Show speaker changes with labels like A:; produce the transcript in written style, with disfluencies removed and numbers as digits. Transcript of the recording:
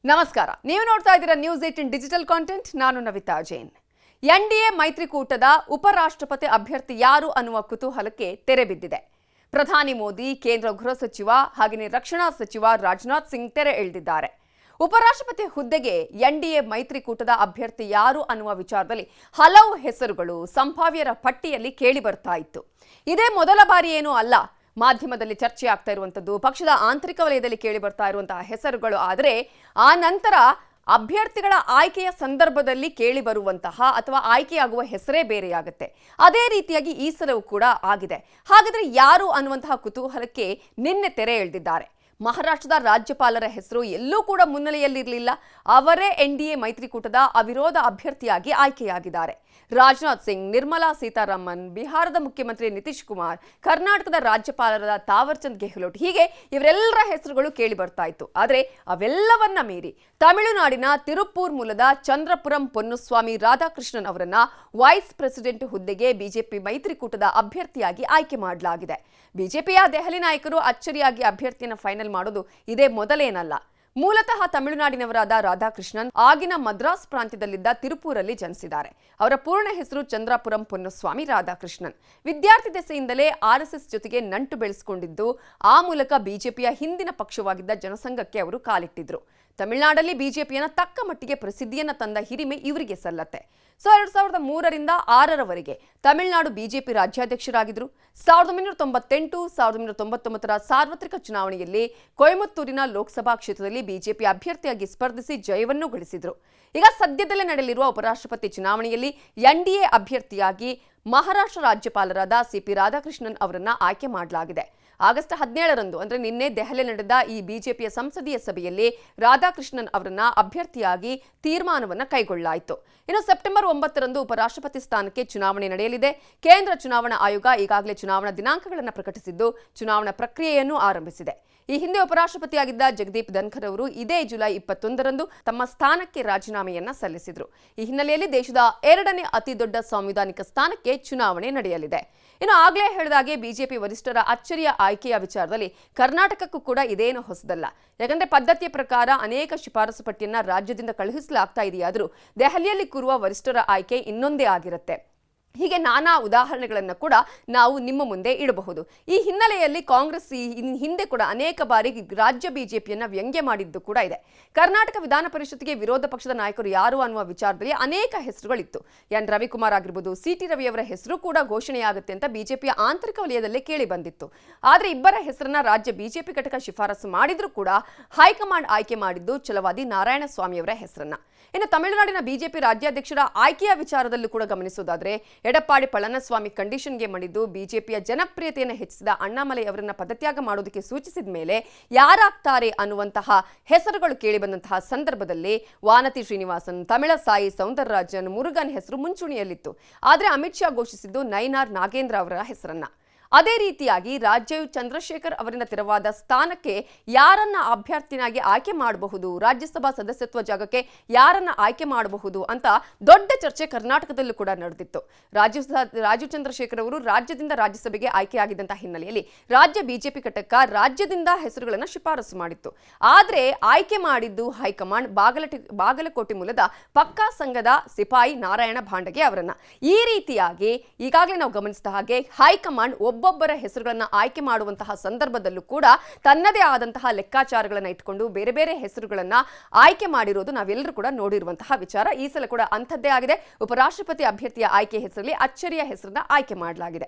A: ನಮಸ್ಕಾರ. ನೀವು ನೋಡ್ತಾ ಇದ್ದೀರಾ ನ್ಯೂಸ್ 18 ಡಿಜಿಟಲ್ ಕಾಂಟೆಂಟ್. ನಾನು ನವಿತಾ ಜೈನ್. ಎನ್ಡಿಎ ಮೈತ್ರಿಕೂಟದ ಉಪರಾಷ್ಟ್ರಪತಿ ಅಭ್ಯರ್ಥಿ ಯಾರು ಅನ್ನುವ ಕುತೂಹಲಕ್ಕೆ ತೆರೆ ಬಿದ್ದಿದೆ. ಪ್ರಧಾನಿ ಮೋದಿ, ಕೇಂದ್ರ ಗೃಹ ಸಚಿವ ಹಾಗೆಯೇ ರಕ್ಷಣಾ ಸಚಿವ ರಾಜನಾಥ್ ಸಿಂಗ್ ತೆರೆ ಎಳೆದಿದ್ದಾರೆ. ಉಪರಾಷ್ಟ್ರಪತಿ ಹುದ್ದೆಗೆ ಎನ್ಡಿಎ ಮೈತ್ರಿಕೂಟದ ಅಭ್ಯರ್ಥಿ ಯಾರು ಅನ್ನುವ ವಿಚಾರದಲ್ಲಿ ಹಲವು ಹೆಸರುಗಳು ಸಂಭಾವ್ಯರ ಪಟ್ಟಿಯಲ್ಲಿ ಕೇಳಿ ಬರ್ತಾ ಇತ್ತು. ಇದೇ ಮೊದಲ ಬಾರಿ ಏನೂ ಅಲ್ಲ. ಮಾಧ್ಯಮದಲ್ಲಿ ಚರ್ಚೆ ಆಗ್ತಾ ಇರುವಂತದ್ದು, ಪಕ್ಷದ ಆಂತರಿಕ ವಲಯದಲ್ಲಿ ಕೇಳಿ ಬರ್ತಾ ಇರುವಂತಹ ಹೆಸರುಗಳು. ಆದರೆ ಆ ನಂತರ ಅಭ್ಯರ್ಥಿಗಳ ಆಯ್ಕೆಯ ಸಂದರ್ಭದಲ್ಲಿ ಕೇಳಿ ಬರುವಂತಹ ಅಥವಾ ಆಯ್ಕೆಯಾಗುವ ಹೆಸರೇ ಬೇರೆಯಾಗುತ್ತೆ. ಅದೇ ರೀತಿಯಾಗಿ ಈ ಸಲವೂ ಕೂಡ ಆಗಿದೆ. ಹಾಗಾದ್ರೆ ಯಾರು ಅನ್ನುವಂತಹ ಕುತೂಹಲಕ್ಕೆ ನಿನ್ನೆ ತೆರೆ ಎಳೆದಿದ್ದಾರೆ. ಮಹಾರಾಷ್ಟ್ರದ ರಾಜ್ಯಪಾಲರ ಹೆಸರು ಎಲ್ಲೂ ಕೂಡ ಮುನ್ನೆಲೆಯಲ್ಲಿರಲಿಲ್ಲ. ಅವರೇ ಎನ್ಡಿಎ ಮೈತ್ರಿಕೂಟದ ಅವಿರೋಧ ಅಭ್ಯರ್ಥಿಯಾಗಿ ಆಯ್ಕೆಯಾಗಿದ್ದಾರೆ. ರಾಜನಾಥ್ ಸಿಂಗ್, ನಿರ್ಮಲಾ ಸೀತಾರಾಮನ್, ಬಿಹಾರದ ಮುಖ್ಯಮಂತ್ರಿ ನಿತೀಶ್ ಕುಮಾರ್, ಕರ್ನಾಟಕದ ರಾಜ್ಯಪಾಲರಾದ ತಾವರ್ಚಂದ್ ಗೆಹ್ಲೋಟ್, ಹೀಗೆ ಇವರೆಲ್ಲರ ಹೆಸರುಗಳು ಕೇಳಿ ಬರ್ತಾ ಇತ್ತು. ಆದರೆ ಅವೆಲ್ಲವನ್ನ ಮೀರಿ ತಮಿಳುನಾಡಿನ ತಿರುಪ್ಪೂರ್ ಮೂಲದ ಚಂದ್ರಪುರಂ ಪೊನ್ನುಸ್ವಾಮಿ ರಾಧಾಕೃಷ್ಣನ್ ಅವರನ್ನ ವೈಸ್ ಪ್ರೆಸಿಡೆಂಟ್ ಹುದ್ದೆಗೆ ಬಿಜೆಪಿ ಮೈತ್ರಿಕೂಟದ ಅಭ್ಯರ್ಥಿಯಾಗಿ ಆಯ್ಕೆ ಮಾಡಲಾಗಿದೆ. ಬಿಜೆಪಿಯ ದೆಹಲಿ ನಾಯಕರು ಅಚ್ಚರಿಯಾಗಿ ಅಭ್ಯರ್ಥಿಯನ್ನು ಫೈನಲ್ ಮಾಡೋದು ಇದೇ ಮೊದಲೇನಲ್ಲ. ಮೂಲತಃ ತಮಿಳುನಾಡಿನವರಾದ ರಾಧಾಕೃಷ್ಣನ್ ಆಗಿನ ಮದ್ರಾಸ್ ಪ್ರಾಂತ್ಯದಲ್ಲಿದ್ದ ತಿರುಪೂರಲ್ಲಿ ಜನಿಸಿದ್ದಾರೆ. ಅವರ ಪೂರ್ಣ ಹೆಸರು ಚಂದ್ರಪುರಂ ಪೊನ್ನುಸ್ವಾಮಿ ರಾಧಾಕೃಷ್ಣನ್. ವಿದ್ಯಾರ್ಥಿ ದೆಸೆಯಿಂದಲೇ ಆರ್ಎಸ್ಎಸ್ ಜೊತೆಗೆ ನಂಟು ಬೆಳೆಸಿಕೊಂಡಿದ್ದು, ಆ ಮೂಲಕ ಬಿಜೆಪಿಯ ಹಿಂದಿನ ಪಕ್ಷವಾಗಿದ್ದ ಜನಸಂಘಕ್ಕೆ ಅವರು ಕಾಲಿಟ್ಟಿದ್ರು. ತಮಿಳುನಾಡಲ್ಲಿ ಬಿಜೆಪಿಯನ್ನ ತಕ್ಕ ಮಟ್ಟಿಗೆ ಪ್ರಸಿದ್ಧಿಯನ್ನ ತಂದ ಹಿರಿಮೆ ಇವರಿಗೆ ಸಲ್ಲತ್ತೆ. 2003ರಿಂದ 2006ರವರೆಗೆ ತಮಿಳುನಾಡು ಬಿಜೆಪಿ ರಾಜ್ಯಾಧ್ಯಕ್ಷರಾಗಿದ್ದರು. 1998, 1999ರ ಸಾರ್ವತ್ರಿಕ ಚುನಾವಣೆಯಲ್ಲಿ ಕೊಯಮತ್ತೂರಿನ ಲೋಕಸಭಾ ಕ್ಷೇತ್ರದಲ್ಲಿ ಬಿಜೆಪಿ ಅಭ್ಯರ್ಥಿಯಾಗಿ ಸ್ಪರ್ಧಿಸಿ ಜಯವನ್ನು ಗಳಿಸಿದ್ರು. ಈಗ ಸದ್ಯದಲ್ಲೇ ನಡೆಯಲಿರುವ ಉಪರಾಷ್ಟ್ರಪತಿ ಚುನಾವಣೆಯಲ್ಲಿ ಎನ್ಡಿಎ ಅಭ್ಯರ್ಥಿಯಾಗಿ ಮಹಾರಾಷ್ಟ್ರ ರಾಜ್ಯಪಾಲರಾದ ಸಿಪಿ ರಾಧಾಕೃಷ್ಣನ್ ಅವರನ್ನ ಆಯ್ಕೆ ಮಾಡಲಾಗಿದೆ. ಆಗಸ್ಟ್ 17ರಂದು ಅಂದ್ರೆ ನಿನ್ನೆ ದೆಹಲಿ ನಡೆದ ಈ ಬಿಜೆಪಿಯ ಸಂಸದೀಯ ಸಭೆಯಲ್ಲಿ ರಾಧಾಕೃಷ್ಣನ್ ಅವರನ್ನ ಅಭ್ಯರ್ಥಿಯಾಗಿ ತೀರ್ಮಾನವನ್ನ ಕೈಗೊಳ್ಳಲಾಯಿತು. ಇನ್ನು ಸೆಪ್ಟೆಂಬರ್ 9ರಂದು ಉಪರಾಷ್ಟ್ರಪತಿ ಸ್ಥಾನಕ್ಕೆ ಚುನಾವಣೆ ನಡೆಯಲಿದೆ. ಕೇಂದ್ರ ಚುನಾವಣಾ ಆಯೋಗ ಈಗಾಗಲೇ ಚುನಾವಣಾ ದಿನಾಂಕಗಳನ್ನು ಪ್ರಕಟಿಸಿದ್ದು, ಚುನಾವಣಾ ಪ್ರಕ್ರಿಯೆಯನ್ನು ಆರಂಭಿಸಿದೆ. ಈ ಹಿಂದೆ ಉಪರಾಷ್ಟ್ರಪತಿಯಾಗಿದ್ದ ಜಗದೀಪ್ ಧನ್ಖರ್ ಅವರು ಇದೇ ಜುಲೈ 21ರಂದು ತಮ್ಮ ಸ್ಥಾನಕ್ಕೆ ರಾಜೀನಾಮೆಯನ್ನ ಸಲ್ಲಿಸಿದ್ರು. ಈ ಹಿನ್ನೆಲೆಯಲ್ಲಿ ದೇಶದ 2ನೇ ಅತಿ ದೊಡ್ಡ ಸಾಂವಿಧಾನಿಕ ಸ್ಥಾನಕ್ಕೆ ಚುನಾವಣೆ ನಡೆಯಲಿದೆ. ಇನ್ನು ಆಗ್ಲೇ ಹೇಳಿದಾಗೆ ಬಿಜೆಪಿ ವರಿಷ್ಠರ ಅಚ್ಚರಿಯ ಆಯ್ಕೆಯ ವಿಚಾರದಲ್ಲಿ ಕರ್ನಾಟಕಕ್ಕೂ ಕೂಡ ಇದೇನು ಹೊಸದಲ್ಲ. ಯಾಕಂದ್ರೆ ಪದ್ಧತಿಯ ಪ್ರಕಾರ ಅನೇಕ ಶಿಫಾರಸು ಪಟ್ಟಿಯನ್ನ ರಾಜ್ಯದಿಂದ ಕಳುಹಿಸಲಾಗ್ತಾ ಇದೆಯಾದರೂ ದೆಹಲಿಯಲ್ಲಿ ಕೂರುವ ವರಿಷ್ಠರ ಆಯ್ಕೆ ಇನ್ನೊಂದೇ ಆಗಿರುತ್ತೆ. ಹೀಗೆ ನಾನಾ ಉದಾಹರಣೆಗಳನ್ನು ಕೂಡ ನಾವು ನಿಮ್ಮ ಮುಂದೆ ಇಡಬಹುದು. ಈ ಹಿನ್ನೆಲೆಯಲ್ಲಿ ಕಾಂಗ್ರೆಸ್ ಹಿಂದೆ ಕೂಡ ಅನೇಕ ಬಾರಿ ರಾಜ್ಯ ಬಿಜೆಪಿಯನ್ನ ವ್ಯಂಗ್ಯ ಮಾಡಿದ್ದು ಕೂಡ ಇದೆ. ಕರ್ನಾಟಕ ವಿಧಾನ ಪರಿಷತ್ಗೆ ವಿರೋಧ ಪಕ್ಷದ ನಾಯಕರು ಯಾರು ಅನ್ನುವ ವಿಚಾರದಲ್ಲಿ ಅನೇಕ ಹೆಸರುಗಳಿತ್ತು. ಎನ್ ರವಿಕುಮಾರ್ ಆಗಿರ್ಬೋದು, ಸಿಟಿ ರವಿಯವರ ಹೆಸರು ಕೂಡ ಘೋಷಣೆಯಾಗುತ್ತೆ ಅಂತ ಬಿಜೆಪಿಯ ಆಂತರಿಕ ವಲಯದಲ್ಲೇ ಕೇಳಿ ಬಂದಿತ್ತು. ಆದರೆ ಇಬ್ಬರ ಹೆಸರನ್ನ ರಾಜ್ಯ ಬಿಜೆಪಿ ಘಟಕ ಶಿಫಾರಸು ಮಾಡಿದ್ರೂ ಕೂಡ ಹೈಕಮಾಂಡ್ ಆಯ್ಕೆ ಮಾಡಿದ್ದು ಛಲವಾದಿ ನಾರಾಯಣಸ್ವಾಮಿಯವರ ಹೆಸರನ್ನ. ಇನ್ನು ತಮಿಳುನಾಡಿನ ಬಿಜೆಪಿ ರಾಜ್ಯಾಧ್ಯಕ್ಷರ ಆಯ್ಕೆಯ ವಿಚಾರದಲ್ಲೂ ಕೂಡ ಗಮನಿಸೋದಾದ್ರೆ ಎಡಪ್ಪಾಡಿ ಪಳನಿಸ್ವಾಮಿ ಕಂಡೀಷನ್ಗೆ ಮಾಡಿದ್ದು, ಬಿಜೆಪಿಯ ಜನಪ್ರಿಯತೆಯನ್ನು ಹೆಚ್ಚಿಸಿದ ಅಣ್ಣಾಮಲೈ ಅವರನ್ನ ಪದತ್ಯಾಗ ಮಾಡೋದಕ್ಕೆ ಸೂಚಿಸಿದ ಮೇಲೆ ಯಾರಾಗ್ತಾರೆ ಅನ್ನುವಂತಹ ಹೆಸರುಗಳು ಕೇಳಿ ಬಂದಂತಹ ಸಂದರ್ಭದಲ್ಲಿ ವಾನತಿ ಶ್ರೀನಿವಾಸನ್, ತಮಿಳಸಾಯಿ ಸೌಂದರರಾಜನ್, ಮುರುಗನ್ ಹೆಸರು ಮುಂಚೂಣಿಯಲ್ಲಿತ್ತು. ಆದರೆ ಅಮಿತ್ ಶಾ ಘೋಷಿಸಿದ್ದು ನೈನಾರ್ ನಾಗೇಂದ್ರ ಅವರ ಹೆಸರನ್ನ. ಅದೇ ರೀತಿಯಾಗಿ ರಾಜೀವ್ ಚಂದ್ರಶೇಖರ್ ಅವರಿಂದ ತೆರವಾದ ಸ್ಥಾನಕ್ಕೆ ಯಾರನ್ನ ಅಭ್ಯರ್ಥಿನಾಗಿ ಆಯ್ಕೆ ಮಾಡಬಹುದು, ರಾಜ್ಯಸಭಾ ಸದಸ್ಯತ್ವ ಜಾಗಕ್ಕೆ ಯಾರನ್ನ ಆಯ್ಕೆ ಮಾಡಬಹುದು ಅಂತ ದೊಡ್ಡ ಚರ್ಚೆ ಕರ್ನಾಟಕದಲ್ಲೂ ಕೂಡ ನಡೆದಿತ್ತು. ರಾಜೀವ್ ಚಂದ್ರಶೇಖರ್ ಅವರು ರಾಜ್ಯದಿಂದ ರಾಜ್ಯಸಭೆಗೆ ಆಯ್ಕೆಯಾಗಿದ್ದಂತಹ ಹಿನ್ನೆಲೆಯಲ್ಲಿ ರಾಜ್ಯ ಬಿಜೆಪಿ ಘಟಕ ರಾಜ್ಯದಿಂದ ಹೆಸರುಗಳನ್ನು ಶಿಫಾರಸು ಮಾಡಿತ್ತು. ಆದರೆ ಆಯ್ಕೆ ಮಾಡಿದ್ದು ಹೈಕಮಾಂಡ್ ಬಾಗಲಕೋಟೆ ಮೂಲದ ಪಕ್ಕಾ ಸಂಘದ ಸಿಪಾಯಿ ನಾರಾಯಣ ಭಾಂಡಗೆ ಅವರನ್ನ. ಈ ರೀತಿಯಾಗಿ ಈಗಾಗಲೇ ನಾವು ಗಮನಿಸಿದ ಹಾಗೆ ಹೈಕಮಾಂಡ್ ಒಬ್ಬೊಬ್ಬರ ಹೆಸರುಗಳನ್ನ ಆಯ್ಕೆ ಮಾಡುವಂತಹ ಸಂದರ್ಭದಲ್ಲೂ ಕೂಡ ತನ್ನದೇ ಆದಂತಹ ಲೆಕ್ಕಾಚಾರಗಳನ್ನ ಇಟ್ಕೊಂಡು ಬೇರೆ ಬೇರೆ ಹೆಸರುಗಳನ್ನ ಆಯ್ಕೆ ಮಾಡಿರೋದು ನಾವೆಲ್ಲರೂ ಕೂಡ ನೋಡಿರುವಂತಹ ವಿಚಾರ. ಈ ಸಲ ಕೂಡ ಅಂಥದ್ದೇ ಆಗಿದೆ. ಉಪರಾಷ್ಟ್ರಪತಿ ಅಭ್ಯರ್ಥಿಯ ಆಯ್ಕೆ ಹೆಸರಲ್ಲಿ ಅಚ್ಚರಿಯ ಹೆಸರನ್ನ ಆಯ್ಕೆ ಮಾಡಲಾಗಿದೆ.